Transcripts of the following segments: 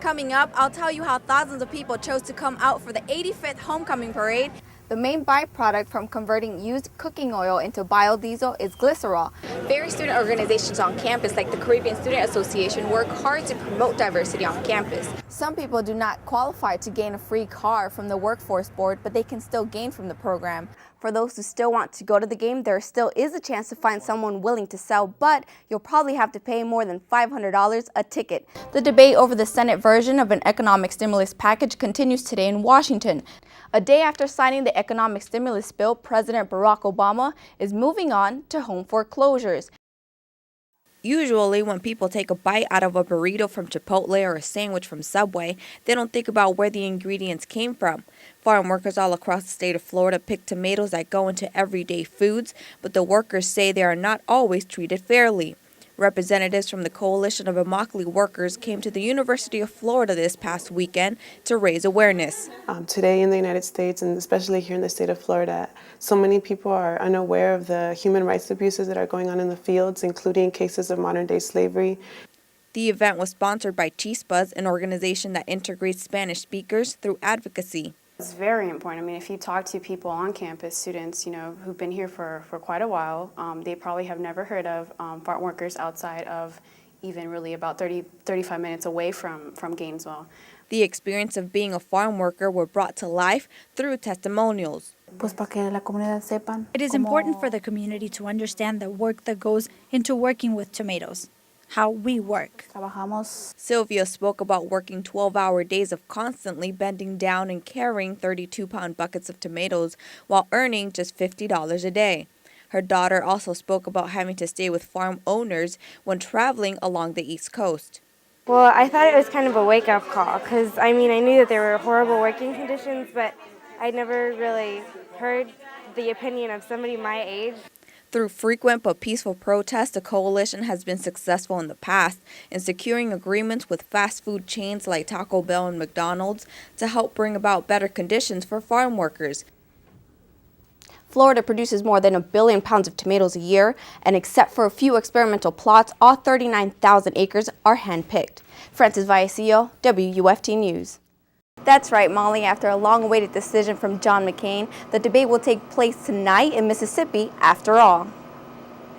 Coming up, I'll tell you how thousands of people chose to come out for the 85th homecoming parade. The main byproduct from converting used cooking oil into biodiesel is glycerol. Various student organizations on campus, like the Caribbean Student Association, work hard to promote diversity on campus. Some people do not qualify to gain a free car from the Workforce Board, but they can still gain from the program. For those who still want to go to the game, there still is a chance to find someone willing to sell, but you'll probably have to pay more than $500 a ticket. The debate over the Senate version of an economic stimulus package continues today in Washington. A day after signing the economic stimulus bill, President Barack Obama is moving on to home foreclosures. Usually, when people take a bite out of a burrito from Chipotle or a sandwich from Subway, they don't think about where the ingredients came from. Farm workers all across the state of Florida pick tomatoes that go into everyday foods, but the workers say they are not always treated fairly. Representatives from the Coalition of Immokalee Workers came to the University of Florida this past weekend to raise awareness. Today in the United States, and especially here in the state of Florida, so many people are unaware of the human rights abuses that are going on in the fields, including cases of modern-day slavery. The event was sponsored by Chispas, an organization that integrates Spanish speakers through advocacy. It's very important. I mean, if you talk to people on campus, students, who've been here for quite a while, they probably have never heard of farm workers outside of even really about 35 minutes away from Gainesville. The experience of being a farm worker were brought to life through testimonials. It is important for the community to understand the work that goes into working with tomatoes, how we work. Sylvia spoke about working 12-hour days of constantly bending down and carrying 32-pound buckets of tomatoes while earning just $50 a day. Her daughter also spoke about having to stay with farm owners when traveling along the East Coast. Well, I thought it was kind of a wake-up call because, I knew that there were horrible working conditions, but I'd never really heard the opinion of somebody my age. Through frequent but peaceful protests, the coalition has been successful in the past in securing agreements with fast food chains like Taco Bell and McDonald's to help bring about better conditions for farm workers. Florida produces more than 1 billion pounds of tomatoes a year, and except for a few experimental plots, all 39,000 acres are hand-picked. Francis Vallecillo, WUFT News. That's right, Molly. After a long-awaited decision from John McCain, the debate will take place tonight in Mississippi after all.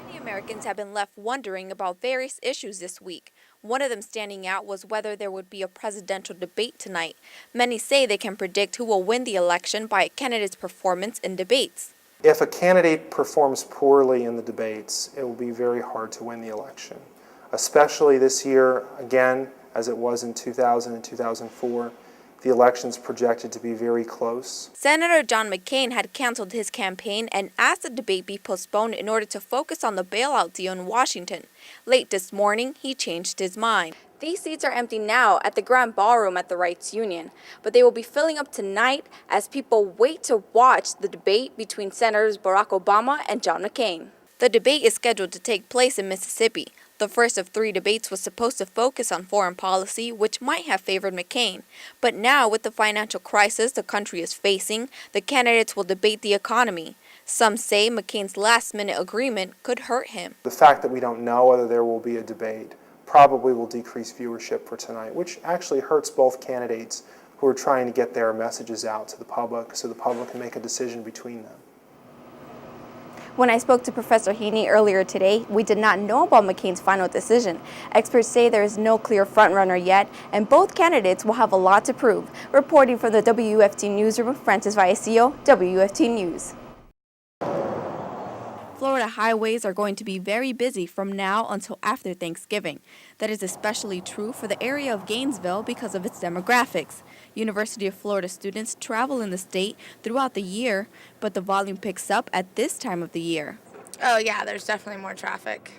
Many Americans have been left wondering about various issues this week. One of them standing out was whether there would be a presidential debate tonight. Many say they can predict who will win the election by a candidate's performance in debates. If a candidate performs poorly in the debates, it will be very hard to win the election, especially this year, again, as it was in 2000 and 2004. The election's projected to be very close. Senator John McCain had canceled his campaign and asked the debate be postponed in order to focus on the bailout deal in Washington. Late this morning, he changed his mind. These seats are empty now at the Grand Ballroom at the Rights Union, but they will be filling up tonight as people wait to watch the debate between Senators Barack Obama and John McCain. The debate is scheduled to take place in Mississippi. The first of 3 debates was supposed to focus on foreign policy, which might have favored McCain. But now, with the financial crisis the country is facing, the candidates will debate the economy. Some say McCain's last-minute agreement could hurt him. The fact that we don't know whether there will be a debate probably will decrease viewership for tonight, which actually hurts both candidates who are trying to get their messages out to the public so the public can make a decision between them. When I spoke to Professor Heaney earlier today, we did not know about McCain's final decision. Experts say there is no clear frontrunner yet, and both candidates will have a lot to prove. Reporting from the WUFT Newsroom, Francis Vallecillo, WUFT News. Florida highways are going to be very busy from now until after Thanksgiving. That is especially true for the area of Gainesville because of its demographics. University of Florida students travel in the state throughout the year, but the volume picks up at this time of the year. Oh yeah, there's definitely more traffic.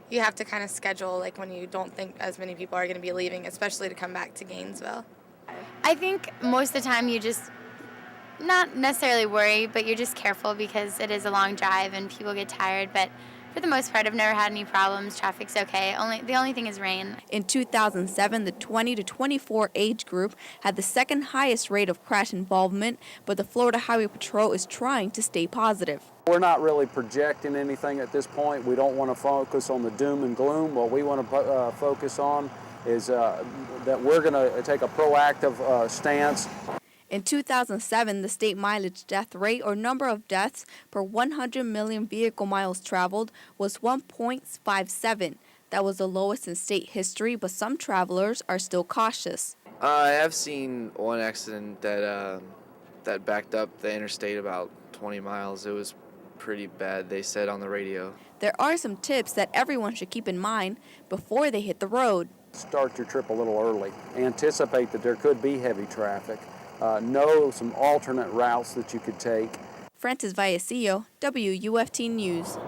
You have to kind of schedule like when you don't think as many people are going to be leaving, especially to come back to Gainesville. I think most of the time you just not necessarily worry, but you're just careful because it is a long drive and people get tired. But for the most part, I've never had any problems. Traffic's okay. The only thing is rain. In 2007, the 20 to 24 age group had the second highest rate of crash involvement, but the Florida Highway Patrol is trying to stay positive. We're not really projecting anything at this point. We don't want to focus on the doom and gloom. What we want to focus on is that we're going to take a proactive stance. In 2007, the state mileage death rate, or number of deaths per 100 million vehicle miles traveled, was 1.57. That was the lowest in state history, but some travelers are still cautious. I have seen one accident that backed up the interstate about 20 miles. It was pretty bad, they said on the radio. There are some tips that everyone should keep in mind before they hit the road. Start your trip a little early. Anticipate that there could be heavy traffic. Know some alternate routes that you could take. Francis Vallecillo, WUFT News.